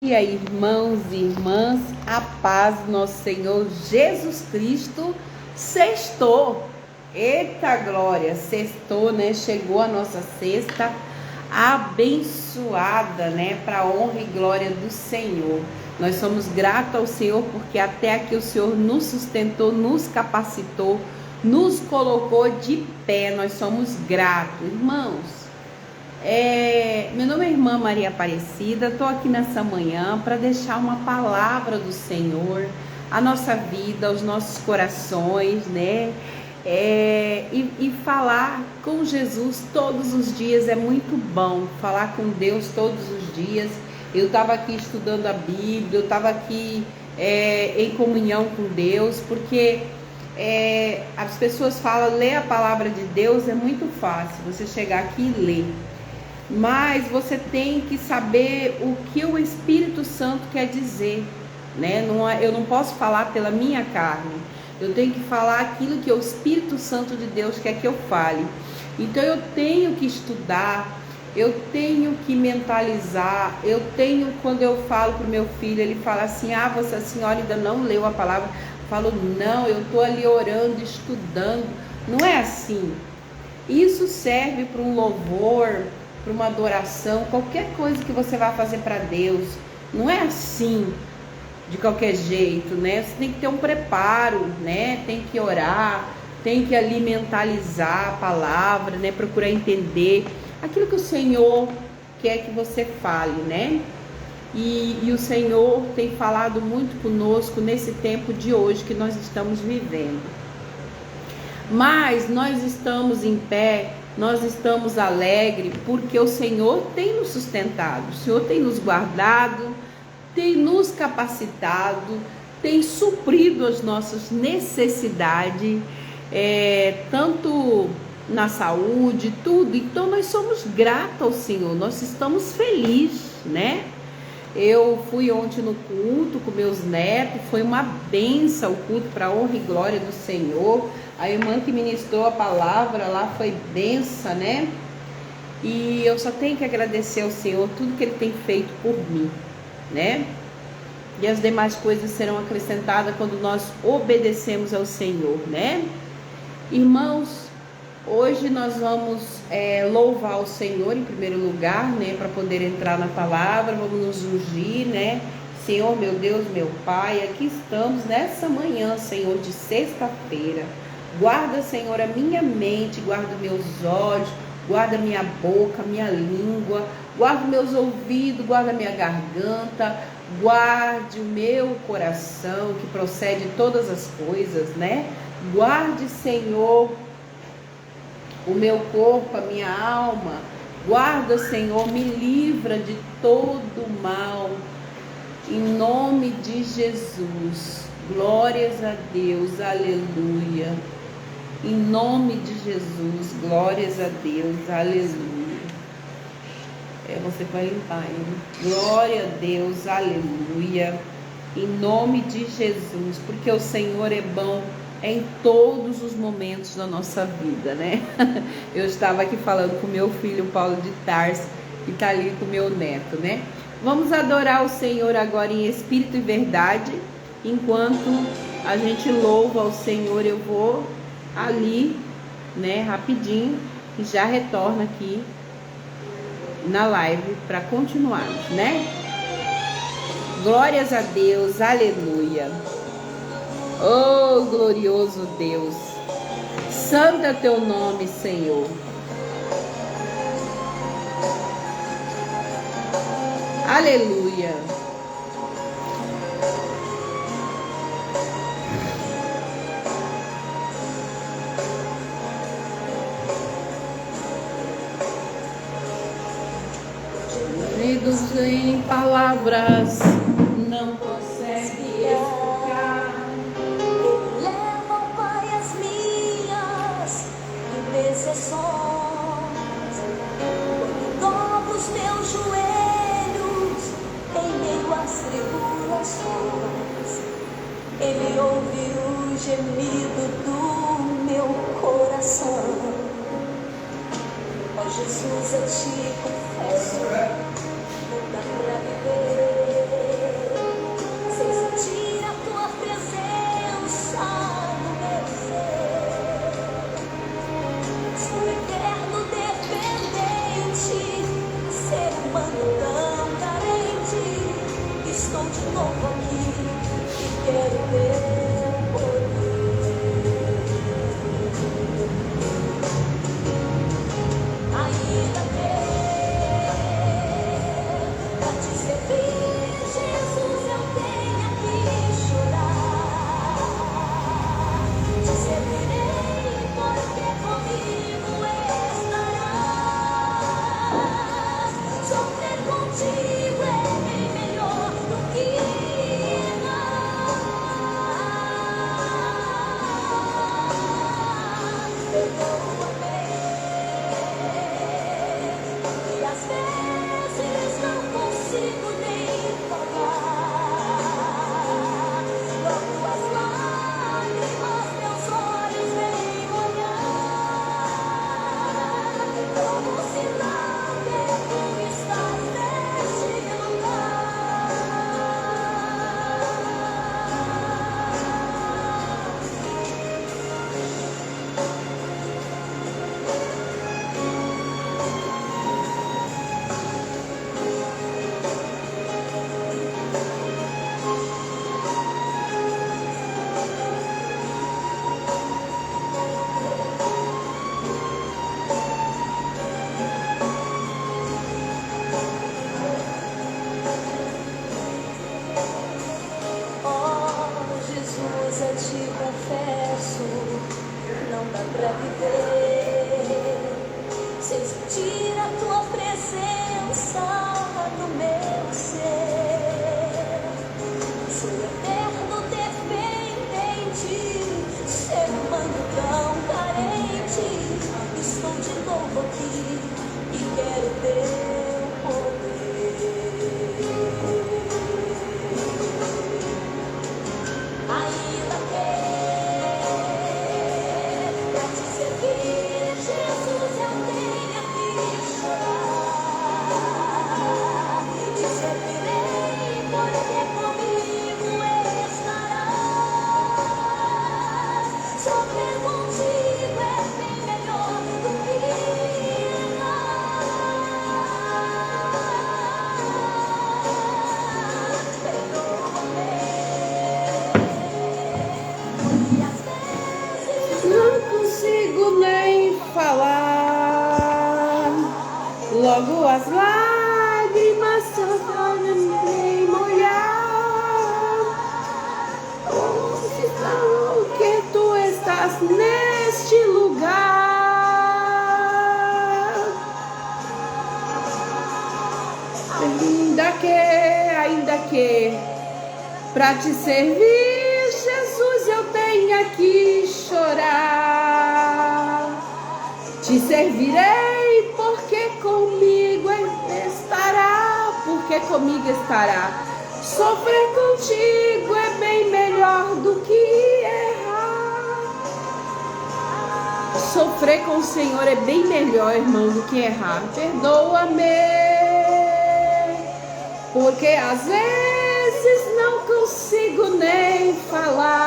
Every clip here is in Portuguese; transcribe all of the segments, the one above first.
E aí, irmãos e irmãs, a paz do nosso Senhor Jesus Cristo. Sextou, eita glória, sextou, né? Chegou a nossa sexta abençoada, né? Para a honra e glória do Senhor. Nós somos gratos ao Senhor porque até aqui o Senhor nos sustentou, nos capacitou, nos colocou de pé. Nós somos gratos, irmãos. Meu nome é irmã Maria Aparecida, estou aqui nessa manhã para deixar uma palavra do Senhor à nossa vida, aos nossos corações, né? E falar com Jesus todos os dias é muito bom, falar com Deus todos os dias. Eu estava aqui estudando a Bíblia, eu estava aqui em comunhão com Deus, porque as pessoas falam, ler a palavra de Deus é muito fácil, você chegar aqui e ler. Mas você tem que saber o que o Espírito Santo quer dizer, né? Eu não posso falar pela minha carne, eu tenho que falar aquilo que o Espírito Santo de Deus quer que eu fale. Então eu tenho que estudar, eu tenho que mentalizar, quando eu falo para o meu filho, ele fala assim, a senhora ainda não leu a palavra. Eu falo, não, eu estou ali orando, estudando. Não é assim. Isso serve para um louvor, para uma adoração, qualquer coisa que você vai fazer para Deus. Não é assim, de qualquer jeito, né? Você tem que ter um preparo, né? Tem que orar, tem que ali mentalizar a palavra, né? Procurar entender aquilo que o Senhor quer que você fale, né? E o Senhor tem falado muito conosco nesse tempo de hoje que nós estamos vivendo. Mas nós estamos em pé, nós estamos alegres porque o Senhor tem nos sustentado, o Senhor tem nos guardado, tem nos capacitado, tem suprido as nossas necessidades, tanto na saúde, tudo. Então nós somos gratos ao Senhor, nós estamos felizes, né? Eu fui ontem no culto com meus netos, foi uma bênção o culto para a honra e glória do Senhor. A irmã que ministrou a palavra lá foi bênção, né? E eu só tenho que agradecer ao Senhor tudo que Ele tem feito por mim, né? E as demais coisas serão acrescentadas quando nós obedecemos ao Senhor, né? Irmãos, hoje nós vamos louvar o Senhor em primeiro lugar, né? Para poder entrar na palavra, vamos nos ungir, né? Senhor, meu Deus, meu Pai, aqui estamos nessa manhã, Senhor, de sexta-feira. Guarda, Senhor, a minha mente, guarda meus olhos, guarda minha boca, minha língua, guarda meus ouvidos, guarda minha garganta, guarde o meu coração, que procede de todas as coisas, né? Guarde, Senhor, o meu corpo, a minha alma. Guarda, Senhor, me livra de todo mal. Em nome de Jesus. Glórias a Deus. Aleluia. Em nome de Jesus. Glórias a Deus. Aleluia. Você vai limpar ele. Glória a Deus. Aleluia. Em nome de Jesus. Porque o Senhor é bom em todos os momentos da nossa vida, né? Eu estava aqui falando com meu filho Paulo de Tarso, que está ali com meu neto, né? Vamos adorar o Senhor agora em espírito e verdade. Enquanto a gente louva ao Senhor, eu vou ali, né, rapidinho, e já retorno aqui na live para continuarmos, né? Glórias a Deus, aleluia. Oh, glorioso Deus, santo é teu nome, Senhor. Aleluia. Unidos em palavras, não consegue explicar. Leva, Pai, as minhas intercessões. Dobra os teus joelhos em meio às tribulações. Ele ouve o gemido do meu coração. Ó Jesus, eu te confesso, não dá pra viver Estou de novo aqui e quero teu poder. Ainda pra te servir, Jesus, eu tenho que chorar. Te servirei porque comigo estarás. Sofrer contigo é bem melhor do que errar. Perdoa-me, e às vezes não consigo nem falar. Logo as lágrimas meus olhos vêm molhar. Como sinal que tu estás neste lugar. Oh, Jesus, eu te confesso, não dá pra viver sem sentir a tua presença no meu ser. Sou eterno dependente, ser humano tão carente. Estou de novo aqui e quero teu poder. Ainda pra te servir, Jesus, eu tenho que chorar. Te servirei porque comigo estarás. Sofrer contigo é bem melhor do que errar. Perdoa-me. Não consigo nem falar. Logo as lágrimas só podem me molhar. Como sinal que tu estás neste lugar. Ainda que pra te servir, Jesus, eu tenho que chorar. Te servirei porque comigo estará. Sofrer contigo é bem melhor do que errar. Sofrer com o Senhor é bem melhor, irmão, do que errar. Perdoa-me, porque às vezes não consigo nem falar.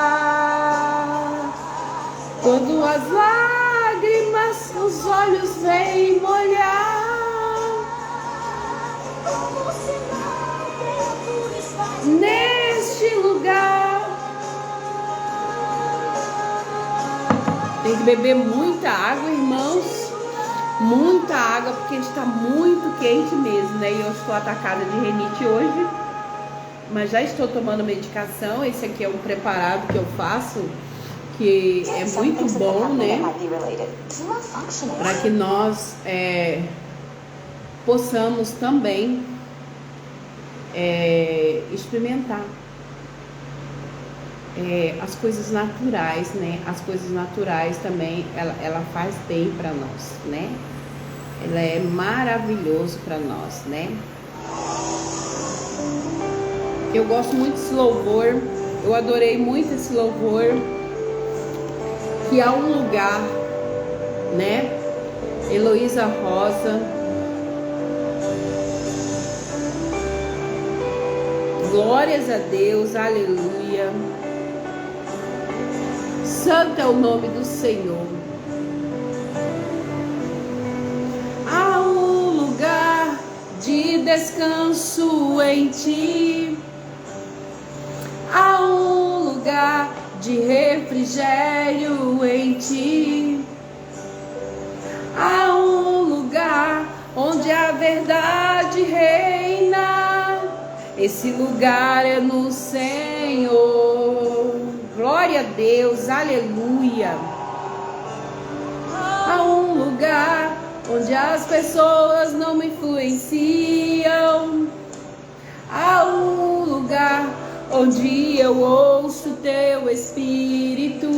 Quando as lágrimas os olhos vêm molhar. Neste lugar tem que beber muita água, irmãos. Muita água, porque está muito quente mesmo, né? E eu estou atacada de rinite hoje, mas já estou tomando medicação. Esse aqui é um preparado que eu faço, que é muito bom, né? Para que nós possamos também experimentar as coisas naturais, né? As coisas naturais também, ela faz bem para nós, né? Ela é maravilhoso para nós, né? Eu gosto muito desse louvor, eu adorei muito esse louvor, que há um lugar, né? Heloísa Rosa, glórias a Deus, aleluia. Santo é o nome do Senhor. Há um lugar de descanso em ti. de refrigério em ti. Há um lugar onde a verdade reina. Esse lugar é no Senhor. Glória a Deus, aleluia. Há um lugar onde as pessoas não me influenciam. Há um lugar onde eu ouço teu Espírito.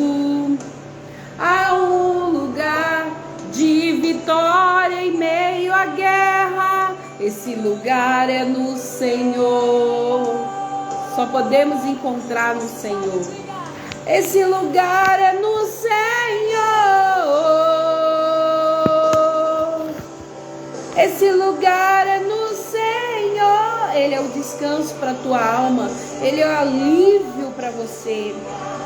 Há um lugar de vitória em meio à guerra. Esse lugar é no Senhor. Só podemos encontrar no Senhor. Esse lugar é no Senhor. Esse lugar é no Senhor. Ele é o descanso para a tua alma. Ele é o alívio para você,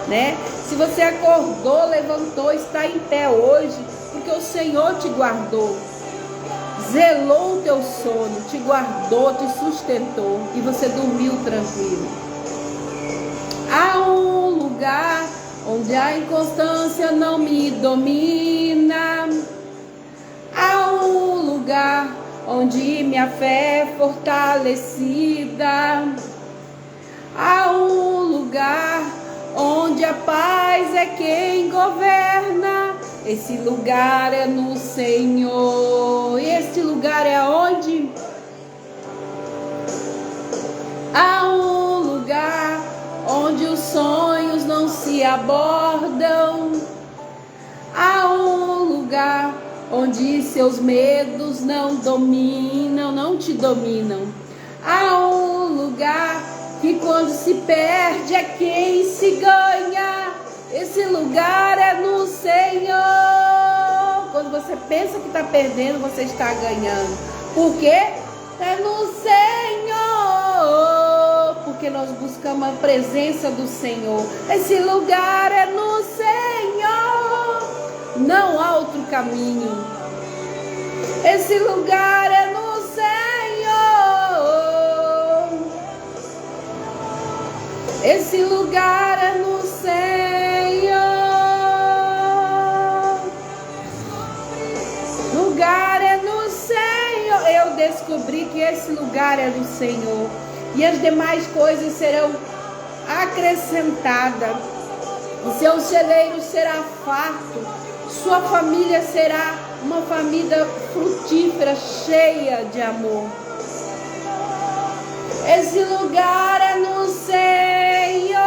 né? Se você acordou, levantou, está em pé hoje, porque o Senhor te guardou, zelou o teu sono, te guardou, te sustentou e você dormiu tranquilo. Há um lugar onde a inconstância não me domina. Há um lugar onde minha fé é fortalecida. Há um lugar onde a paz é quem governa. Esse lugar é no Senhor. E este lugar é onde? Há um lugar onde os sonhos não se abordam. Há um lugar onde seus medos não dominam, não te dominam. Há um lugar que quando se perde é quem se ganha. Esse lugar é no Senhor. Quando você pensa que está perdendo, você está ganhando. Por quê? É no Senhor. Porque nós buscamos a presença do Senhor. Esse lugar é no Senhor. Não há outro caminho. Esse lugar é no Senhor. Esse lugar é no Senhor. Lugar é no Senhor. Eu descobri que esse lugar é do Senhor. E as demais coisas serão acrescentadas. O seu celeiro será farto. Sua família será uma família frutífera, cheia de amor. Esse lugar é no Senhor.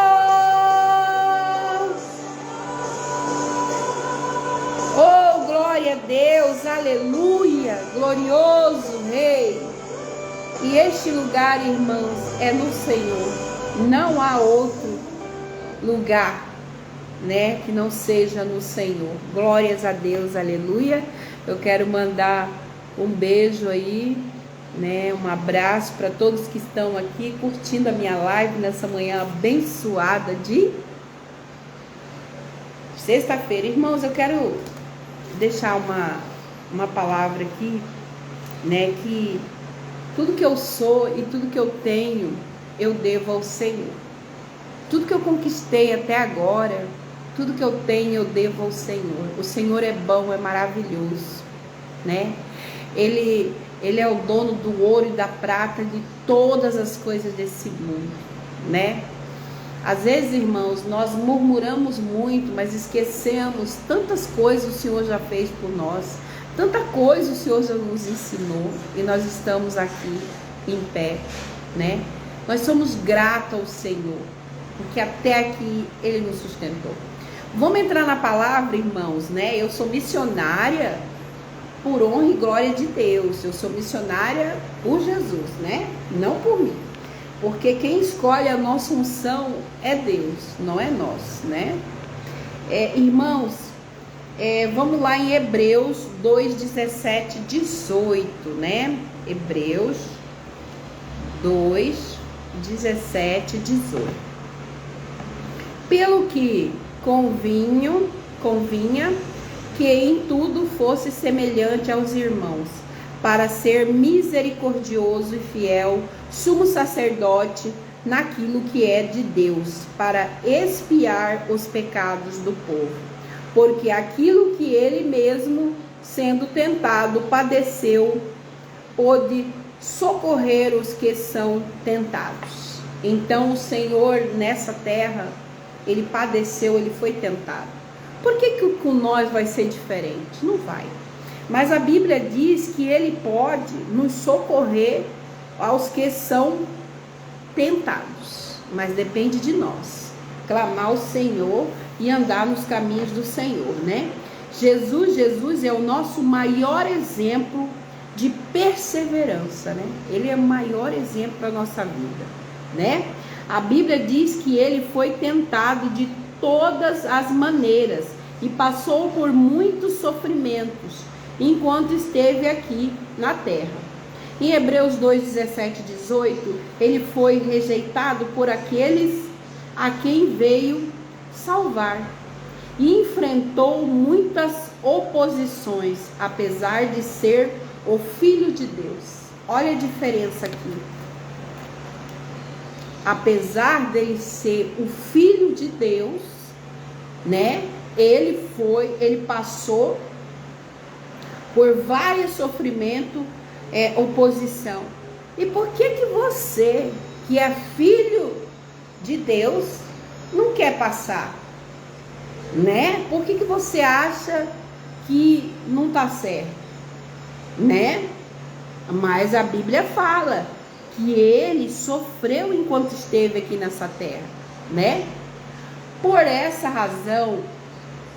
Oh, glória a Deus, aleluia, glorioso Rei. E este lugar, irmãos, é no Senhor. Não há outro lugar, né, que não seja no Senhor. Glórias a Deus, aleluia. Eu quero mandar um beijo aí, né, um abraço para todos que estão aqui curtindo a minha live nessa manhã abençoada de sexta-feira. Irmãos, eu quero deixar uma palavra aqui, né, que tudo que eu sou e tudo que eu tenho, eu devo ao Senhor. Tudo que eu conquistei até agora, tudo que eu tenho, eu devo ao Senhor. O Senhor é bom, é maravilhoso, né? Ele é o dono do ouro e da prata, de todas as coisas desse mundo, né? Às vezes, irmãos, nós murmuramos muito, mas esquecemos tantas coisas o Senhor já fez por nós. Tanta coisa o Senhor já nos ensinou e nós estamos aqui em pé, né? Nós somos gratos ao Senhor, porque até aqui Ele nos sustentou. Vamos entrar na palavra, irmãos, né? Eu sou missionária por honra e glória de Deus. Eu sou missionária por Jesus, né? Não por mim. Porque quem escolhe a nossa unção é Deus, não é nós, né? Irmãos, vamos lá em Hebreus 2, 17, 18, né? Hebreus 2, 17, 18. Pelo que convinha que em tudo fosse semelhante aos irmãos, para ser misericordioso e fiel, sumo sacerdote naquilo que é de Deus, para expiar os pecados do povo. Porque aquilo que ele mesmo, sendo tentado, padeceu, pôde socorrer os que são tentados. Então o Senhor nessa terra, ele padeceu, ele foi tentado. Por que com nós vai ser diferente? Não vai. Mas a Bíblia diz que ele pode nos socorrer aos que são tentados. Mas depende de nós. Clamar ao Senhor e andar nos caminhos do Senhor, né? Jesus é o nosso maior exemplo de perseverança, né? Ele é o maior exemplo para a nossa vida, né? A Bíblia diz que ele foi tentado de todas as maneiras e passou por muitos sofrimentos enquanto esteve aqui na terra. Em Hebreus 2, 17 e 18, ele foi rejeitado por aqueles a quem veio salvar e enfrentou muitas oposições, apesar de ser o Filho de Deus. Olha a diferença aqui. Apesar dele ser o Filho de Deus, né? Ele passou por vários sofrimentos, oposição. E por que você, que é filho de Deus, não quer passar? Né? Por que você acha que não está certo? Né? Mas a Bíblia fala que ele sofreu enquanto esteve aqui nessa terra, né? Por essa razão,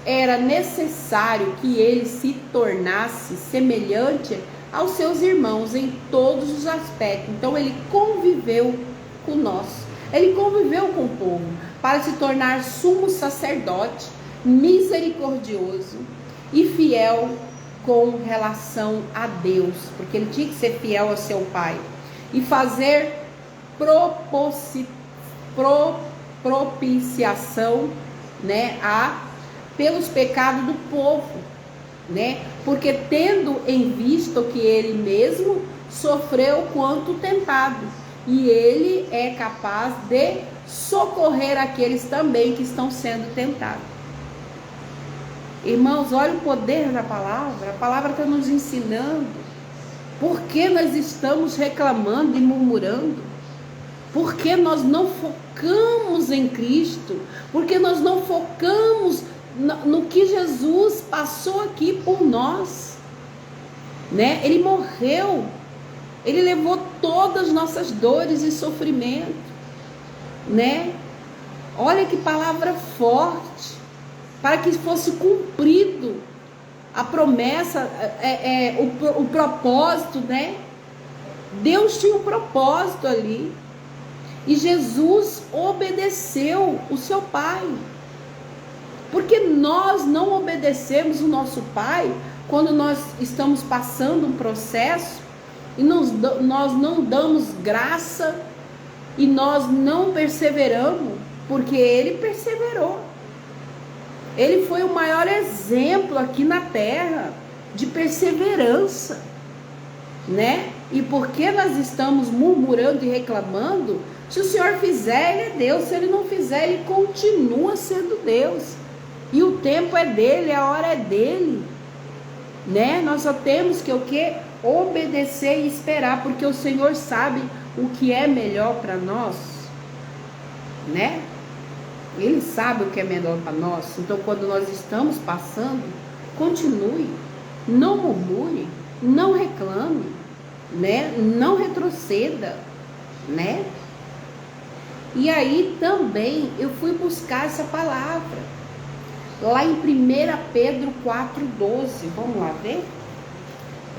era necessário que ele se tornasse semelhante aos seus irmãos em todos os aspectos. Então ele conviveu com nós, ele conviveu com o povo, para se tornar sumo sacerdote, misericordioso e fiel com relação a Deus, porque ele tinha que ser fiel ao seu Pai, e fazer propiciação, né, pelos pecados do povo, né? Porque tendo em vista que ele mesmo sofreu quanto tentado, e ele é capaz de socorrer aqueles também que estão sendo tentados. Irmãos, olha o poder da palavra. A palavra está nos ensinando. Por que nós estamos reclamando e murmurando? Por que nós não focamos em Cristo? Por que nós não focamos no que Jesus passou aqui por nós? Né? Ele morreu. Ele levou todas as nossas dores e sofrimentos. Né? Olha que palavra forte. Para que fosse cumprido a promessa, o propósito, né? Deus tinha um propósito ali. E Jesus obedeceu o seu Pai. Porque nós não obedecemos o nosso Pai quando nós estamos passando um processo e nós não damos graça e nós não perseveramos, porque Ele perseverou. Ele foi o maior exemplo aqui na terra de perseverança, né? E por que nós estamos murmurando e reclamando? Se o Senhor fizer, Ele é Deus. Se Ele não fizer, Ele continua sendo Deus. E o tempo é dEle, a hora é dEle, né? Nós só temos que o quê? Obedecer e esperar, porque o Senhor sabe o que é melhor para nós, né? Ele sabe o que é melhor para nós. Então, quando nós estamos passando, continue, não murmure, não reclame, né? Não retroceda, né? E aí também eu fui buscar essa palavra lá em 1 Pedro 4,12. Vamos lá ver?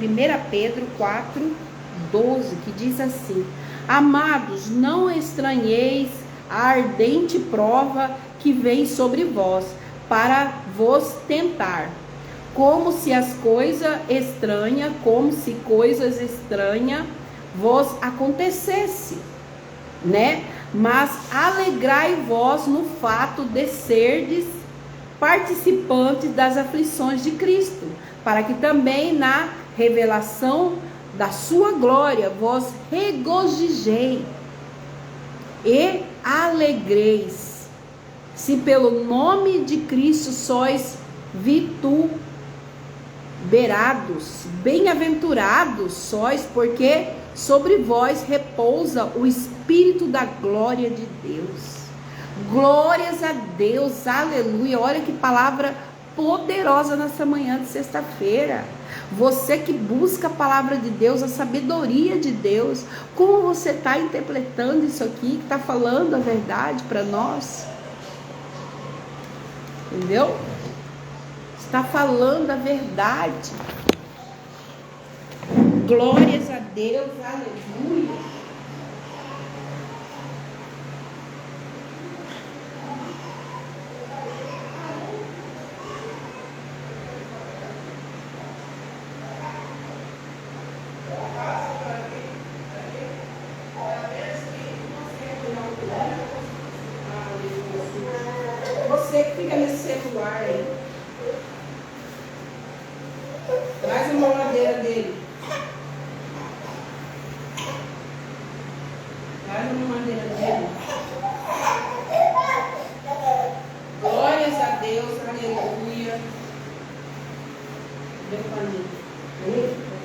1 Pedro 4,12, que diz assim: amados, não estranheis a ardente prova que vem sobre vós, para vos tentar, como se coisas estranhas vos acontecesse, né? Mas alegrai-vos no fato de serdes participantes das aflições de Cristo, para que também na revelação da sua glória vos regozijei. e alegreis, se pelo nome de Cristo sois vituperados. Bem-aventurados sois, porque sobre vós repousa o Espírito da glória de Deus. Glórias a Deus, aleluia. Olha que palavra poderosa nessa manhã de sexta-feira. Você que busca a palavra de Deus, a sabedoria de Deus, como você está interpretando isso aqui, que está falando a verdade para nós? Entendeu? Está falando a verdade. Glórias a Deus, aleluia. Você que fica nesse celular aí, traz a mamadeira dele. Traz a mamadeira dele. Glórias a Deus, aleluia.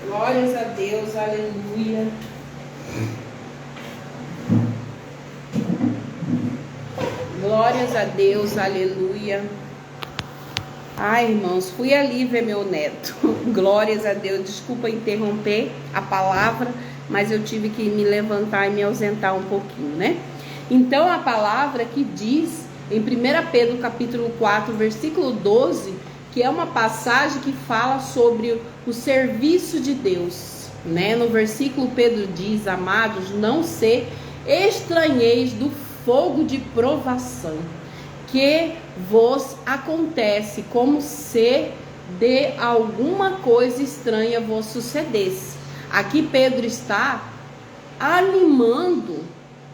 Glórias a Deus, aleluia. Glórias a Deus, aleluia. Ai, irmãos, fui ali ver meu neto. Glórias a Deus. Desculpa interromper a palavra, mas eu tive que me levantar e me ausentar um pouquinho, né? Então, a palavra que diz em 1 Pedro capítulo 4, versículo 12, que é uma passagem que fala sobre o serviço de Deus, né? No versículo Pedro diz: amados, não se estranheis do fogo de provação que vos acontece, como se de alguma coisa estranha vos sucedesse. Aqui Pedro está animando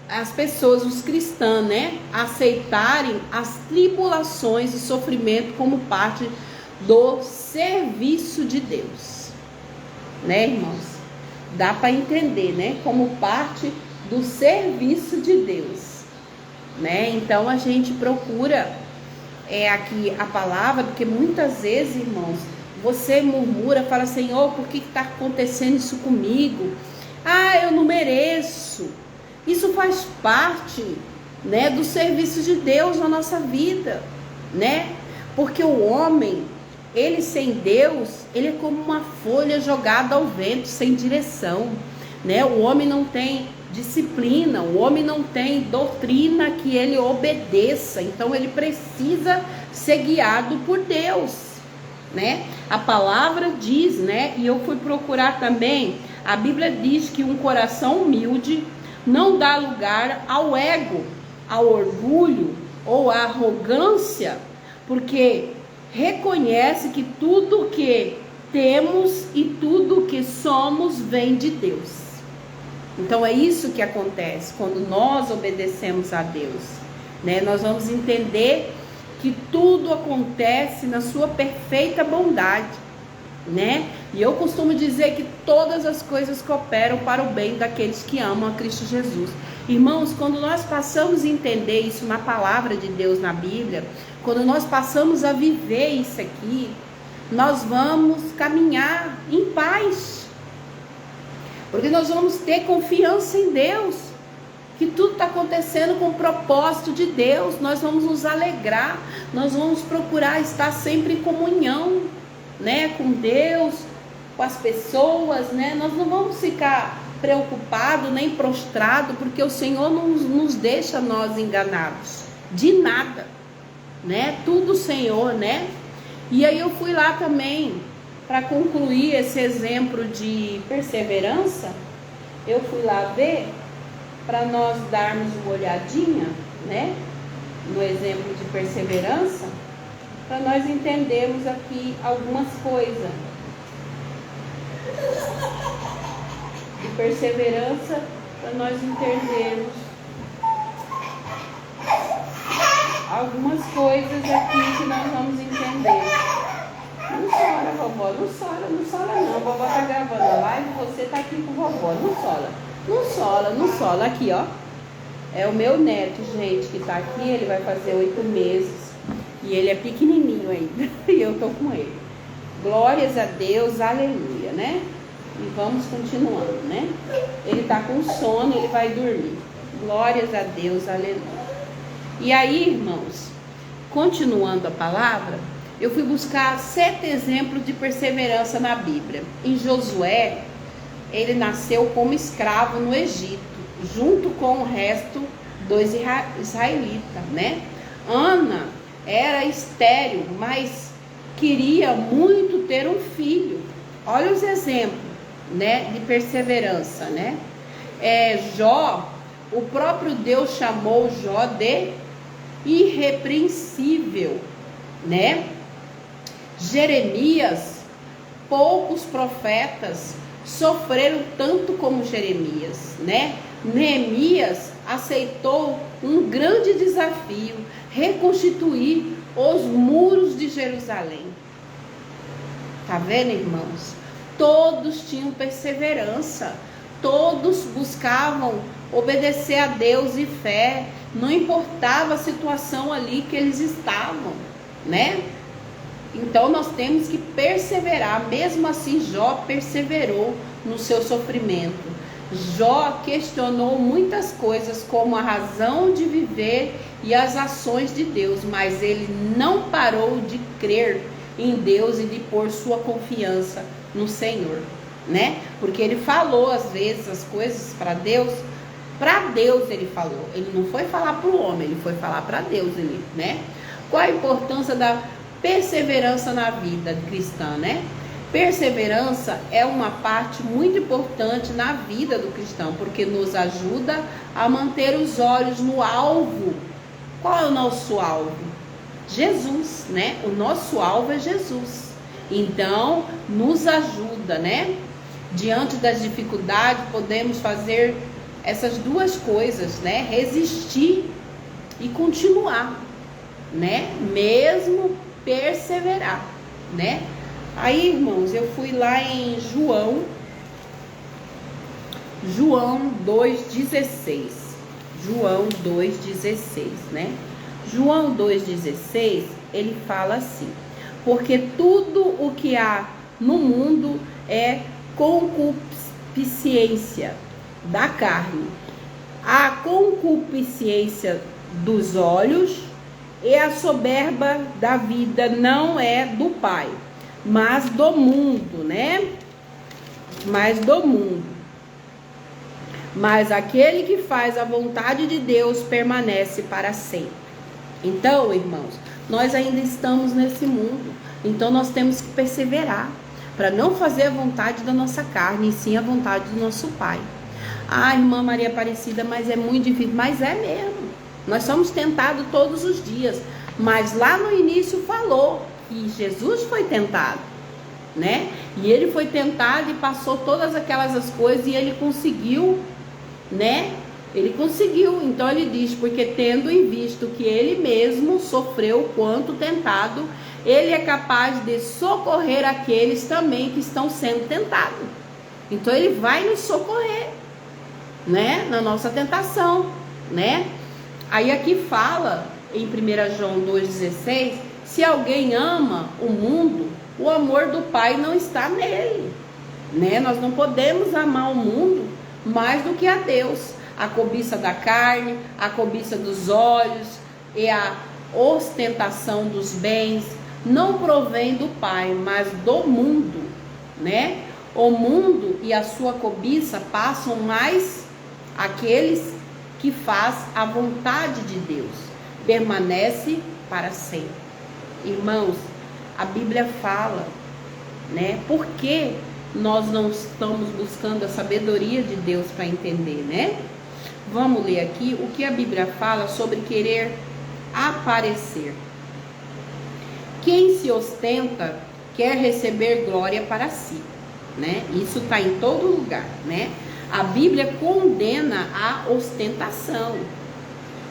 as pessoas, os cristãos, né, aceitarem as tribulações e sofrimento como parte do serviço de Deus, né, irmãos? Dá para entender, né, como parte do serviço de Deus, né? Então a gente procura aqui a palavra, porque muitas vezes, irmãos, você murmura, fala: Senhor, por que está acontecendo isso comigo? Ah, eu não mereço. Isso faz parte, né, do serviço de Deus na nossa vida, né? Porque o homem, ele sem Deus, ele é como uma folha jogada ao vento, sem direção, né? O homem não tem disciplina, o homem não tem doutrina que ele obedeça, então ele precisa ser guiado por Deus, né? A palavra diz, né, e eu fui procurar também, a Bíblia diz que um coração humilde não dá lugar ao ego, ao orgulho ou à arrogância, porque reconhece que tudo que temos e tudo que somos vem de Deus. Então é isso que acontece quando nós obedecemos a Deus, né? Nós vamos entender que tudo acontece na sua perfeita bondade, né? E eu costumo dizer que todas as coisas cooperam para o bem daqueles que amam a Cristo Jesus. Irmãos, quando nós passamos a entender isso na palavra de Deus, na Bíblia, quando nós passamos a viver isso aqui, nós vamos caminhar em paz. Porque nós vamos ter confiança em Deus, que tudo está acontecendo com o propósito de Deus. Nós vamos nos alegrar, nós vamos procurar estar sempre em comunhão, né, com Deus, com as pessoas, né? Nós não vamos ficar preocupados nem prostrados, porque o Senhor não nos deixa nós enganados de nada, né? Tudo o Senhor, né? E aí eu fui lá também, para concluir esse exemplo de perseverança, eu fui lá ver, para nós darmos uma olhadinha, né, no exemplo de perseverança, para nós entendermos aqui algumas coisas. De perseverança, para nós entendermos algumas coisas aqui que nós vamos entender. Não chora, vovó, não chora não. A vovó tá gravando a live, você tá aqui com a vovó. Não chora. Aqui, ó. É o meu neto, gente, que tá aqui, ele vai fazer 8 meses. E ele é pequenininho ainda, e eu tô com ele. Glórias a Deus, aleluia, né? E vamos continuando, né? Ele tá com sono, ele vai dormir. Glórias a Deus, aleluia. E aí, irmãos, continuando a palavra, eu fui buscar 7 exemplos de perseverança na Bíblia. Em Josué, ele nasceu como escravo no Egito, junto com o resto dos israelitas, né? Ana era estéril, mas queria muito ter um filho. Olha os exemplos, né, de perseverança, né? Jó, o próprio Deus chamou Jó de irrepreensível, né? Jeremias, poucos profetas sofreram tanto como Jeremias, né? Neemias aceitou um grande desafio, reconstituir os muros de Jerusalém. Tá vendo, irmãos? Todos tinham perseverança, todos buscavam obedecer a Deus e fé, não importava a situação ali que eles estavam, né? Então nós temos que perseverar. Mesmo assim, Jó perseverou no seu sofrimento. Jó questionou muitas coisas, como a razão de viver e as ações de Deus, mas ele não parou de crer em Deus e de pôr sua confiança no Senhor, né? Porque ele falou às vezes as coisas para Deus ele falou. Ele não foi falar para o homem, ele foi falar para Deus, né? Qual a importância da perseverança na vida cristã, né? Perseverança é uma parte muito importante na vida do cristão, porque nos ajuda a manter os olhos no alvo. Qual é o nosso alvo? Jesus, né? O nosso alvo é Jesus. Então, nos ajuda, né? Diante das dificuldades, podemos fazer essas duas coisas, né? Resistir e continuar, né? Mesmo perseverar, né? Aí, irmãos, eu fui lá em João 2,16. João 2,16, né? João 2,16, ele fala assim: porque tudo o que há no mundo é concupiscência da carne, a concupiscência dos olhos e a soberba da vida não é do Pai, mas do mundo, né? Mas do mundo. Mas aquele que faz a vontade de Deus permanece para sempre. Então, irmãos, nós ainda estamos nesse mundo. Então nós temos que perseverar para não fazer a vontade da nossa carne, e sim a vontade do nosso Pai. Ah, irmã Maria Aparecida, mas é muito difícil. Mas é mesmo. Nós somos tentados todos os dias. Mas lá no início falou que Jesus foi tentado, né? E ele foi tentado e passou todas aquelas coisas e ele conseguiu, né? Ele conseguiu. Então ele diz: porque tendo em vista que ele mesmo sofreu quanto tentado, ele é capaz de socorrer aqueles também que estão sendo tentados. Então ele vai nos socorrer, né? Na nossa tentação, né? Aí aqui fala em 1 João 2,16: se alguém ama o mundo, o amor do Pai não está nele, né? Nós não podemos amar o mundo mais do que a Deus. A cobiça da carne, a cobiça dos olhos e a ostentação dos bens não provém do Pai, mas do mundo, né? O mundo e a sua cobiça passam, mais aqueles que faz a vontade de Deus permanece para sempre. Irmãos, a Bíblia fala, né? Por que nós não estamos buscando a sabedoria de Deus para entender, né? Vamos ler aqui o que a Bíblia fala sobre querer aparecer. Quem se ostenta quer receber glória para si, né? Isso está em todo lugar, né? A Bíblia condena a ostentação,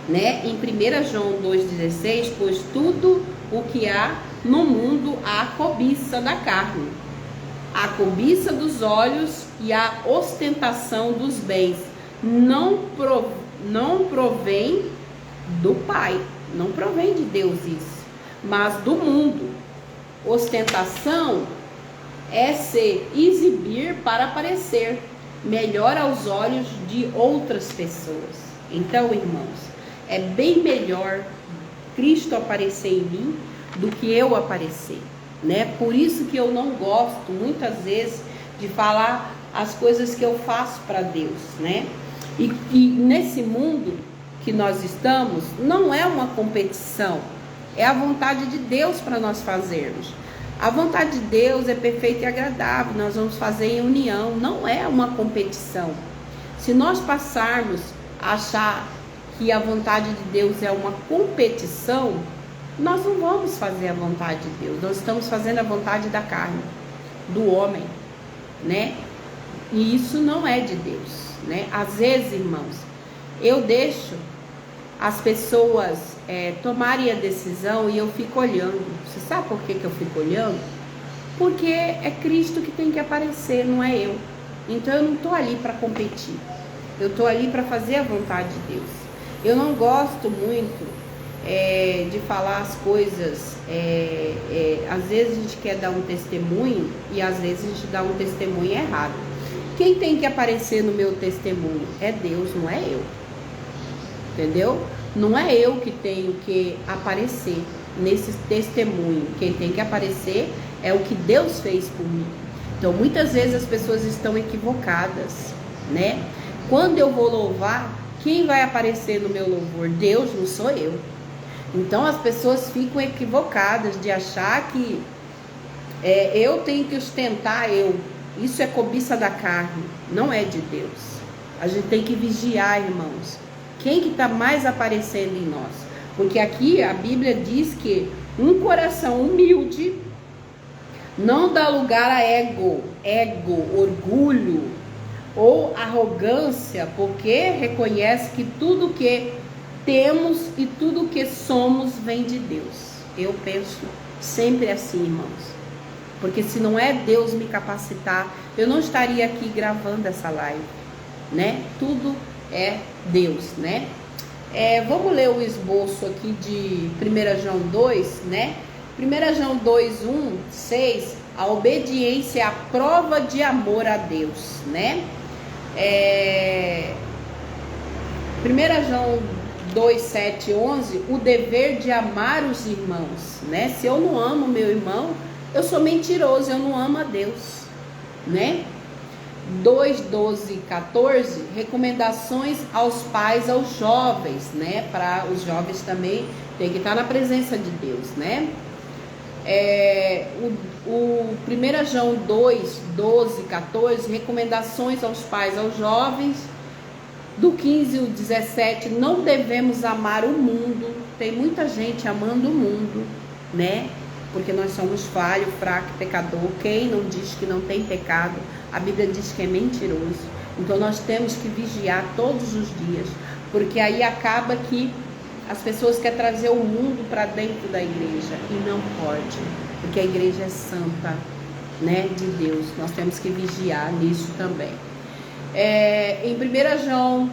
né? Em 1 João 2,16, pois tudo o que há no mundo há a cobiça da carne, a cobiça dos olhos e a ostentação dos bens não não provém do Pai, não provém de Deus isso, mas do mundo. Ostentação é se exibir para aparecer melhor aos olhos de outras pessoas. Então, irmãos, é bem melhor Cristo aparecer em mim do que eu aparecer, né? Por isso que eu não gosto muitas vezes de falar as coisas que eu faço para Deus, né? E nesse mundo que nós estamos, não é uma competição, é a vontade de Deus para nós fazermos. A vontade de Deus é perfeita e agradável, nós vamos fazer em união, não é uma competição. Se nós passarmos a achar que a vontade de Deus é uma competição, nós não vamos fazer a vontade de Deus, nós estamos fazendo a vontade da carne, do homem, né? E isso não é de Deus, né? Às vezes, irmãos, eu deixo as pessoas tomarem a decisão e eu fico olhando. Você sabe por que eu fico olhando? Porque é Cristo que tem que aparecer, não é eu. Então eu não estou ali para competir, eu estou ali para fazer a vontade de Deus. Eu não gosto muito de falar as coisas, às vezes a gente quer dar um testemunho e às vezes a gente dá um testemunho errado. Quem tem que aparecer no meu testemunho é Deus, não é eu. Entendeu? Não é eu que tenho que aparecer nesse testemunho. Quem tem que aparecer é o que Deus fez por mim. Então, muitas vezes as pessoas estão equivocadas, né? Quando eu vou louvar, quem vai aparecer no meu louvor? Deus, não sou eu. Então, as pessoas ficam equivocadas de achar que eu tenho que ostentar eu. Isso é cobiça da carne, não é de Deus. A gente tem que vigiar, irmãos. Quem que está mais aparecendo em nós? Porque aqui a Bíblia diz que um coração humilde não dá lugar a ego, orgulho ou arrogância, porque reconhece que tudo que temos e tudo que somos vem de Deus. Eu penso sempre assim, irmãos. Porque se não é Deus me capacitar, eu não estaria aqui gravando essa live, né? Tudo é Deus, né? Vamos ler o esboço aqui de 1 João 2, né? 1 João 2, 1, 6, a obediência é a prova de amor a Deus, né? 1 João 2, 7, 11, o dever de amar os irmãos, né? Se eu não amo meu irmão, eu sou mentiroso, eu não amo a Deus, né? 2, 12, 14, recomendações aos pais, aos jovens, né? Para os jovens também tem que estar na presença de Deus, né? O 1 João 2, 12, 14, recomendações aos pais, aos jovens. Do 15 ao 17, não devemos amar o mundo. Tem muita gente amando o mundo, né? Porque nós somos falho, fraco, pecador. Quem não diz que não tem pecado, a Bíblia diz que é mentiroso. Então nós temos que vigiar todos os dias, porque aí acaba que as pessoas querem trazer o mundo para dentro da igreja e não pode, porque a igreja é santa, né, de Deus. Nós temos que vigiar nisso também. Em 1 João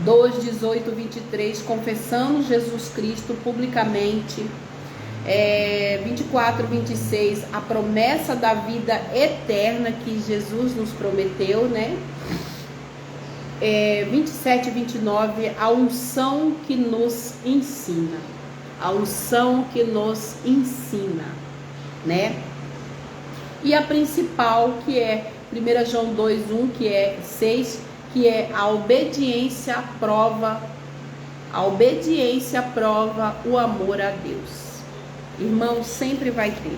2, 18, 23, confessamos Jesus Cristo publicamente. 24, 26, a promessa da vida eterna que Jesus nos prometeu, né? 27, 29, a unção que nos ensina. A unção que nos ensina, né? E a principal, que é 1 João 2, 1, que é 6, que é a obediência prova o amor a Deus. Irmão, sempre vai ter.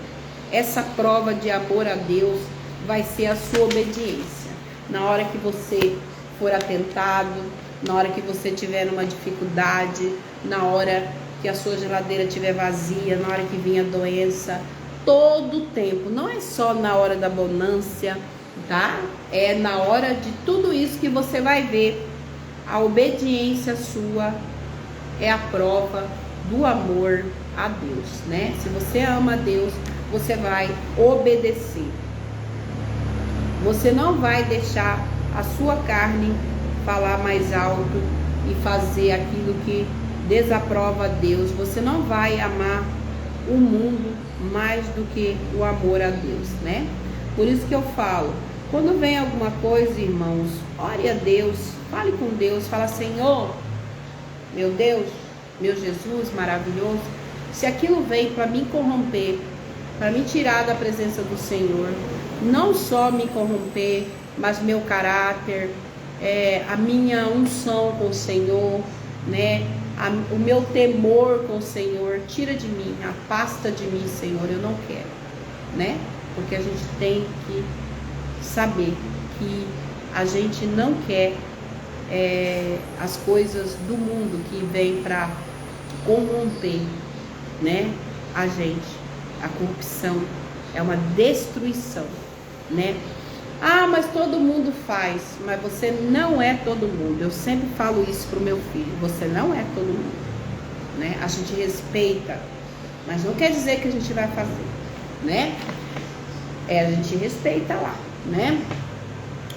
Essa prova de amor a Deus vai ser a sua obediência. Na hora que você for atentado, na hora que você tiver uma dificuldade, na hora que a sua geladeira estiver vazia, na hora que vinha doença, todo o tempo. Não é só na hora da bonância, tá? É na hora de tudo isso que você vai ver. A obediência sua é a prova do amor a Deus, né? Se você ama a Deus, você vai obedecer. Você não vai deixar a sua carne falar mais alto e fazer aquilo que desaprova a Deus. Você não vai amar o mundo mais do que o amor a Deus, né? Por isso que eu falo, quando vem alguma coisa, irmãos, ore a Deus, fale com Deus, fala: Senhor, meu Deus, meu Jesus maravilhoso, se aquilo vem para me corromper, para me tirar da presença do Senhor, não só me corromper, mas meu caráter, a minha unção com o Senhor, né? O meu temor com o Senhor, tira de mim, afasta de mim, Senhor, eu não quero, né? Porque a gente tem que saber que a gente não quer as coisas do mundo que vem para corromper, né, a gente. A corrupção é uma destruição, né? Ah, mas todo mundo faz. Mas você não é todo mundo. Eu sempre falo isso pro meu filho. Você não é todo mundo, né? A gente respeita, mas não quer dizer que a gente vai fazer, né? A gente respeita lá, né?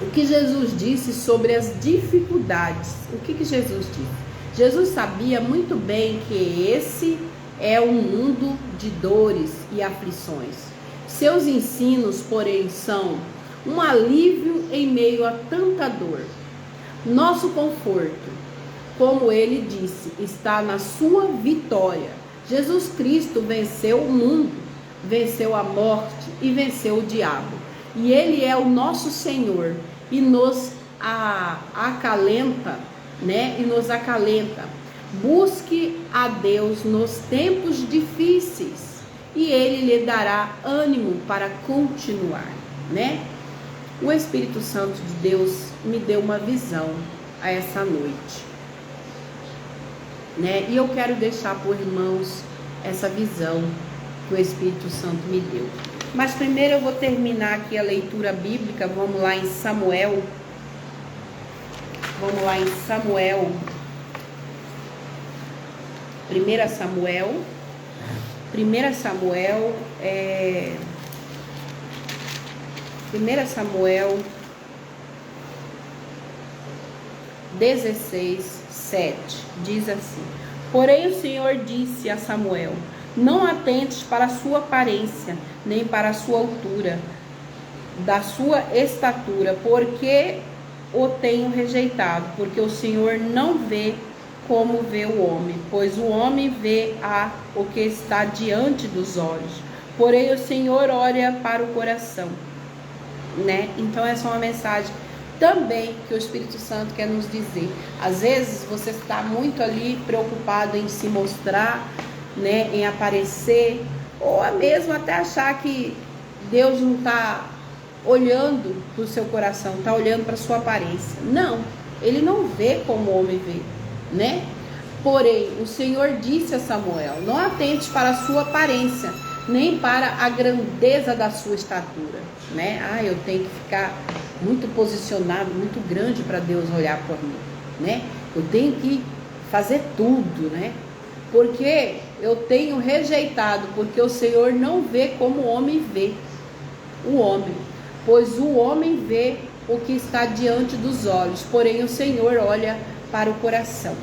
O que Jesus disse sobre as dificuldades. O que Jesus disse? Jesus sabia muito bem que esse é um mundo de dores e aflições. Seus ensinos, porém, são um alívio em meio a tanta dor. Nosso conforto, como ele disse, está na sua vitória. Jesus Cristo venceu o mundo, venceu a morte e venceu o diabo. E ele é o nosso Senhor e nos acalenta, né? E nos acalenta. Busque a Deus nos tempos difíceis e ele lhe dará ânimo para continuar, né? O Espírito Santo de Deus me deu uma visão a essa noite, né? E eu quero deixar por irmãos essa visão que o Espírito Santo me deu. Mas primeiro eu vou terminar aqui a leitura bíblica. Vamos lá em Samuel. Vamos lá em Samuel. 1 Samuel. 1 Samuel 1 Samuel 16, 7. Diz assim: Porém o Senhor disse a Samuel: Não atentes para a sua aparência, nem para a sua altura, da sua estatura, porque o tenho rejeitado, porque o Senhor não vê como vê o homem, pois o homem vê o que está diante dos olhos, porém o Senhor olha para o coração, né? Então essa é uma mensagem também que o Espírito Santo quer nos dizer. Às vezes você está muito ali preocupado em se mostrar, né, em aparecer, ou mesmo até achar que Deus não está olhando para o seu coração, está olhando para a sua aparência. Não, ele não vê como o homem vê, né? Porém, o Senhor disse a Samuel: Não atente para a sua aparência, nem para a grandeza da sua estatura, né? Eu tenho que ficar muito posicionado, muito grande para Deus olhar por mim, né? Eu tenho que fazer tudo, né? Porque eu tenho rejeitado, porque o Senhor não vê como o homem vê o homem, pois o homem vê o que está diante dos olhos, porém o Senhor olha para o coração,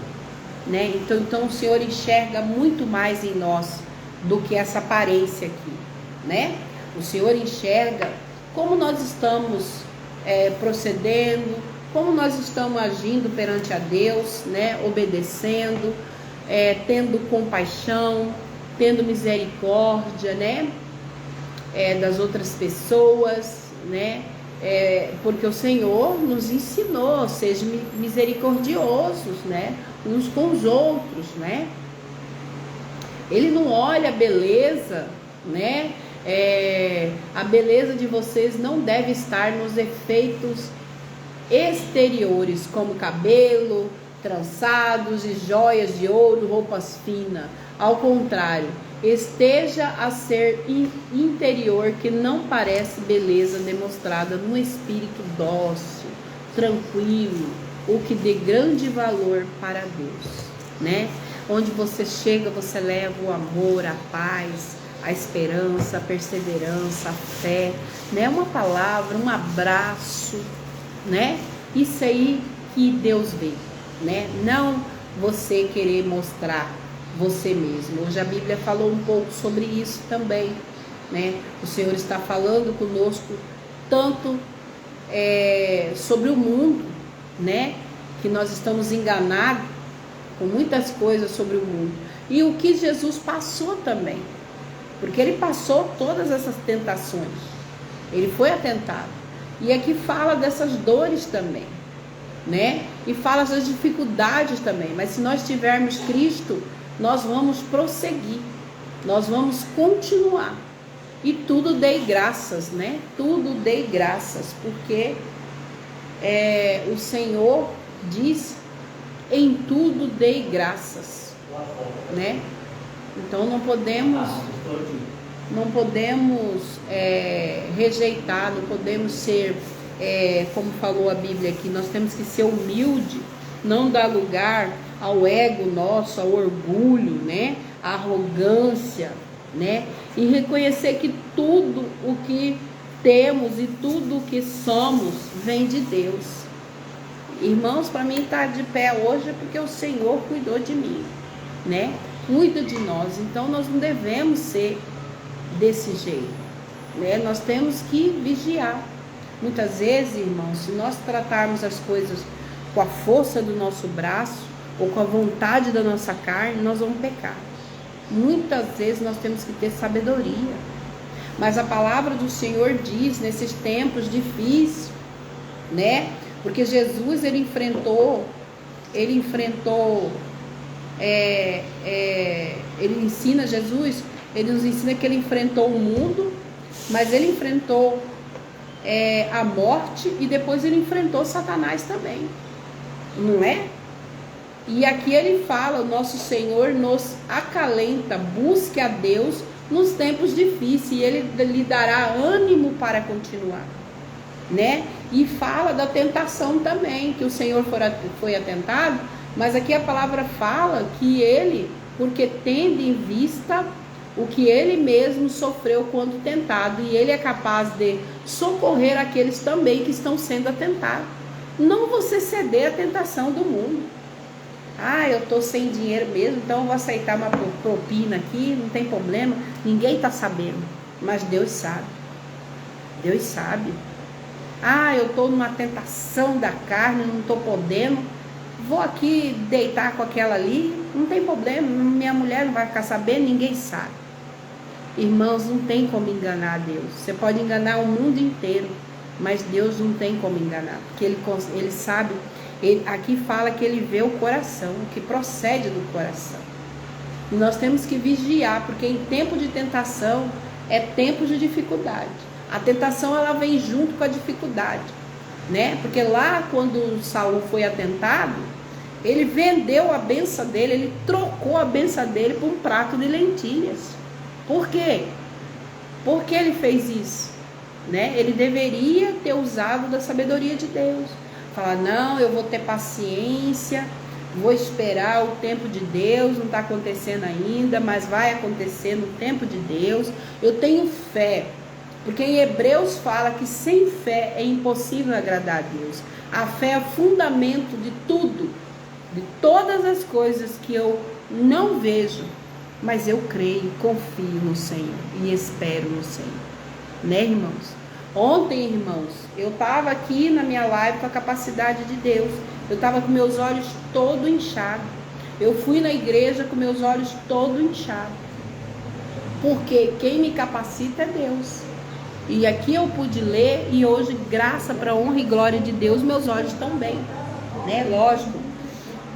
né? Então o Senhor enxerga muito mais em nós do que essa aparência aqui, né? O Senhor enxerga como nós estamos procedendo, como nós estamos agindo perante a Deus, né? Obedecendo, tendo compaixão, tendo misericórdia, né? Das outras pessoas, né? Porque o Senhor nos ensinou, sejam misericordiosos, né? Uns com os outros, né? Ele não olha a beleza, né? A beleza de vocês não deve estar nos efeitos exteriores, como cabelo, trançados e joias de ouro, roupas finas. Ao contrário, esteja a ser interior, que não parece beleza demonstrada no espírito dócil, tranquilo, o que dê grande valor para Deus, né? Onde você chega, você leva o amor, a paz, a esperança, a perseverança, a fé, né? Uma palavra, um abraço, né? Isso aí que Deus vê, né? Não você querer mostrar você mesmo. Hoje a Bíblia falou um pouco sobre isso também, né? O Senhor está falando conosco tanto sobre o mundo, né? Que nós estamos enganados com muitas coisas sobre o mundo. E o que Jesus passou também, porque ele passou todas essas tentações. Ele foi atentado. E aqui fala dessas dores também, né? E fala das dificuldades também. Mas se nós tivermos Cristo, nós vamos prosseguir, nós vamos continuar. E tudo dei graças, né? Tudo dei graças, porque o Senhor diz: em tudo dei graças, né? Então não podemos rejeitar, não podemos ser, como falou a Bíblia aqui, nós temos que ser humilde, não dar lugar ao ego nosso, ao orgulho, né? À arrogância, né? E reconhecer que tudo o que temos e tudo o que somos vem de Deus. Irmãos, para mim estar de pé hoje é porque o Senhor cuidou de mim, né? Cuida de nós. Então nós não devemos ser desse jeito, né? Nós temos que vigiar. Muitas vezes, irmãos, se nós tratarmos as coisas com a força do nosso braço ou com a vontade da nossa carne, nós vamos pecar. Muitas vezes nós temos que ter sabedoria. Mas a palavra do Senhor diz, nesses tempos difíceis, né? Porque Jesus, ele nos ensina que ele enfrentou o mundo, mas ele enfrentou a morte e depois ele enfrentou Satanás também, não é? E aqui ele fala: o nosso Senhor nos acalenta, busque a Deus nos tempos difíceis e ele lhe dará ânimo para continuar, né? E fala da tentação também, que o Senhor foi atentado, mas aqui a palavra fala que ele, porque tendo em vista o que ele mesmo sofreu quando tentado, e ele é capaz de socorrer aqueles também que estão sendo atentados. Não você ceder à tentação do mundo. Eu estou sem dinheiro mesmo, então eu vou aceitar uma propina aqui, não tem problema, ninguém está sabendo, mas Deus sabe. Deus sabe. Eu estou numa tentação da carne, não estou podendo, vou aqui deitar com aquela ali, não tem problema, minha mulher não vai ficar sabendo, ninguém sabe. Irmãos, não tem como enganar Deus. Você pode enganar o mundo inteiro, mas Deus não tem como enganar, porque ele sabe. Aqui fala que ele vê o coração, o que procede do coração. E nós temos que vigiar, porque em tempo de tentação é tempo de dificuldade. A tentação, ela vem junto com a dificuldade, né? Porque lá quando Saul foi atentado, ele vendeu a benção dele, ele trocou a benção dele por um prato de lentilhas. Por quê? Por que ele fez isso? Né? Ele deveria ter usado da sabedoria de Deus. Falar: não, eu vou ter paciência, vou esperar o tempo de Deus, não está acontecendo ainda, mas vai acontecer no tempo de Deus. Eu tenho fé, porque em Hebreus fala que sem fé é impossível agradar a Deus. A fé é o fundamento de tudo, de todas as coisas que eu não vejo, mas eu creio, confio no Senhor e espero no Senhor, né, irmãos? Ontem, irmãos, eu estava aqui na minha live com a capacidade de Deus. Eu estava com meus olhos todo inchados. Eu fui na igreja com meus olhos todo inchados. Porque quem me capacita é Deus. E aqui eu pude ler e hoje, graça para a honra e glória de Deus, meus olhos estão bem, né? Lógico,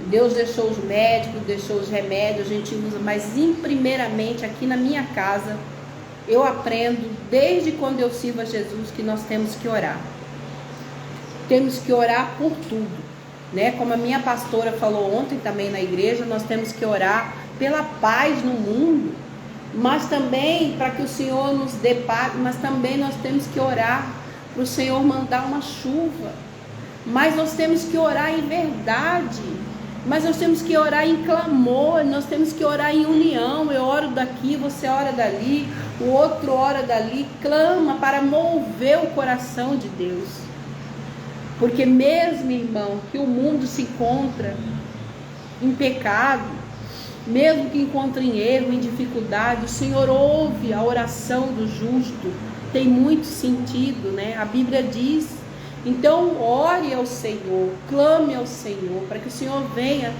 Deus deixou os médicos, deixou os remédios, a gente usa, mas primeiramente aqui na minha casa, eu aprendo, desde quando eu sirvo a Jesus, que nós temos que orar. Temos que orar por tudo, né? Como a minha pastora falou ontem também na igreja, nós temos que orar pela paz no mundo, mas também para que o Senhor nos dê paz, mas também nós temos que orar para o Senhor mandar uma chuva. Mas nós temos que orar em verdade. Mas nós temos que orar em clamor, nós temos que orar em união. Eu oro daqui, você ora dali, o outro ora dali, clama para mover o coração de Deus. Porque mesmo, irmão, que o mundo se encontra em pecado, mesmo que encontre em erro, em dificuldade, o Senhor ouve a oração do justo. Tem muito sentido, né? A Bíblia diz. Então, ore ao Senhor, clame ao Senhor, para que o Senhor venha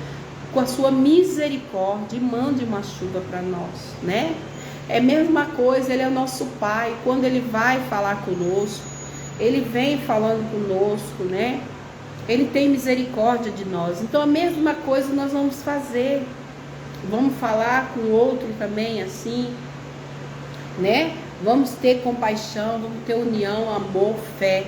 com a sua misericórdia e mande uma chuva para nós, né? É a mesma coisa, Ele é o nosso Pai. Quando Ele vai falar conosco, Ele vem falando conosco, né? Ele tem misericórdia de nós. Então, a mesma coisa nós vamos fazer. Vamos falar com o outro também assim, né? Vamos ter compaixão, vamos ter união, amor, fé,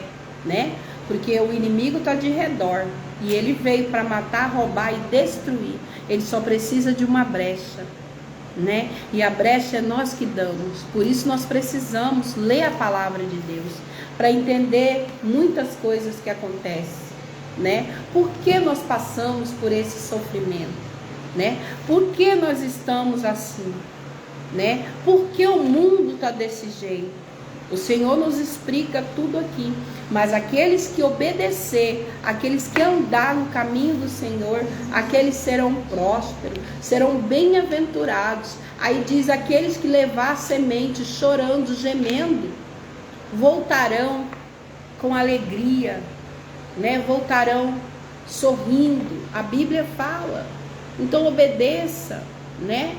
né? Porque o inimigo está de redor e ele veio para matar, roubar e destruir. Ele só precisa de uma brecha, né? E a brecha é nós que damos. Por isso nós precisamos ler a palavra de Deus para entender muitas coisas que acontecem, né? Por que nós passamos por esse sofrimento, né? Por que nós estamos assim, né? Por que o mundo está desse jeito? O Senhor nos explica tudo aqui. Mas aqueles que obedecer, aqueles que andar no caminho do Senhor, aqueles serão prósperos, serão bem-aventurados. Aí diz: aqueles que levar a semente chorando, gemendo, voltarão com alegria, né? Voltarão sorrindo. A Bíblia fala. Então obedeça, né?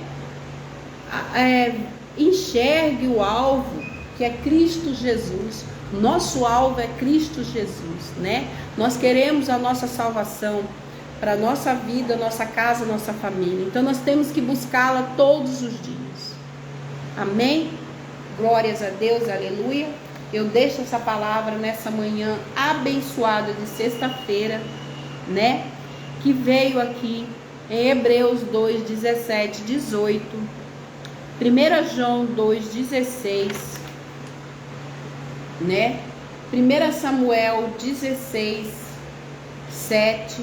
Enxergue o alvo, que é Cristo Jesus. Nosso alvo é Cristo Jesus, né? Nós queremos a nossa salvação para a nossa vida, nossa casa, nossa família. Então nós temos que buscá-la todos os dias. Amém? Glórias a Deus, aleluia. Eu deixo essa palavra nessa manhã abençoada de sexta-feira, né? Que veio aqui em Hebreus 2, 17, 18, 1 João 2, 16, né? 1 Samuel 16, 7,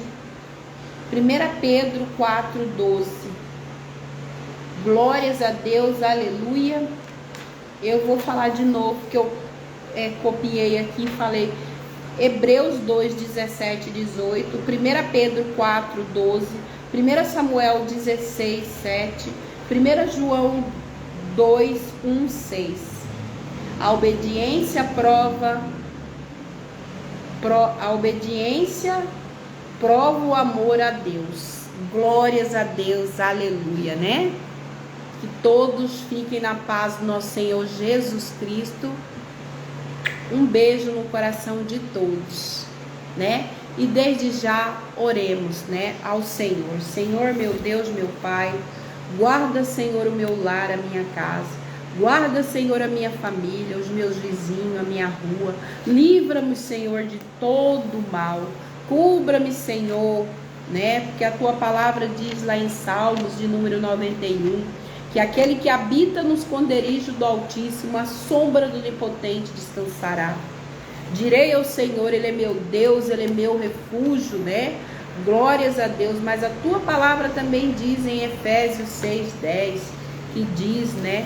1 Pedro 4, 12. Glórias a Deus, aleluia. Eu vou falar de novo, que eu copiei aqui e falei Hebreus 2, 17, 18, 1 Pedro 4, 12, 1 Samuel 16, 7, 1 João 2, 1, 6. A obediência prova o amor a Deus. Glórias a Deus, aleluia, né? Que todos fiquem na paz do nosso Senhor Jesus Cristo. Um beijo no coração de todos, né? E desde já oremos, né, ao Senhor. Senhor, meu Deus, meu Pai, guarda, Senhor, o meu lar, a minha casa. Guarda, Senhor, a minha família, os meus vizinhos, a minha rua. Livra-me, Senhor, de todo mal. Cubra-me, Senhor, né? Porque a tua palavra diz lá em Salmos, de número 91, que aquele que habita no esconderijo do Altíssimo, a sombra do Onipotente descansará. Direi ao Senhor, Ele é meu Deus, Ele é meu refúgio, né? Glórias a Deus. Mas a tua palavra também diz em Efésios 6:10, que diz, né,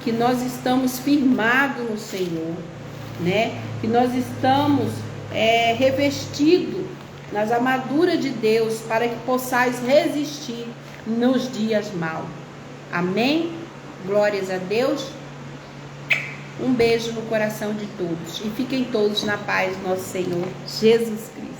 que nós estamos firmados no Senhor, né? Que nós estamos revestidos nas armaduras de Deus, para que possais resistir nos dias maus. Amém? Glórias a Deus. Um beijo no coração de todos. E fiquem todos na paz do nosso Senhor Jesus Cristo.